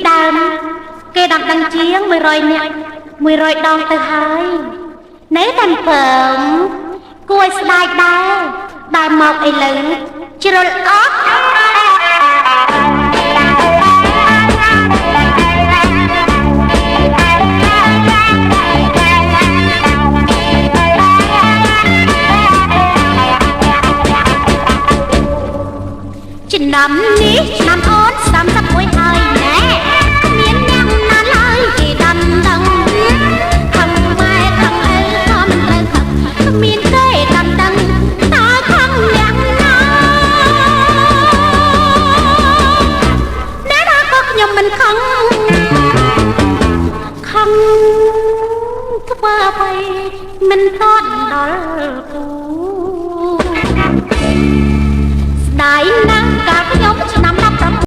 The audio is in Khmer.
ដើមគេដាក់ដឹងជាង100នាក់100ដងទៅហើយនៅតាមពើគួរស្ដាយដែរបែរមកឥឡូវជ្រុលអត់ឆ្នាំនេះឆ្នាំអូន31ហើយណែគ្មានយ៉ាងណាឡើយគេដាំដឹងខំម៉ែខំអើក៏មិនត្រូវខំគ្មានទេដាំដឹងតើខំយ៉ាងណាណែថាក៏ខ្ញុំមិនខំខំធ្វើអ្វីមិនតន់ដល់គូស្ដាយ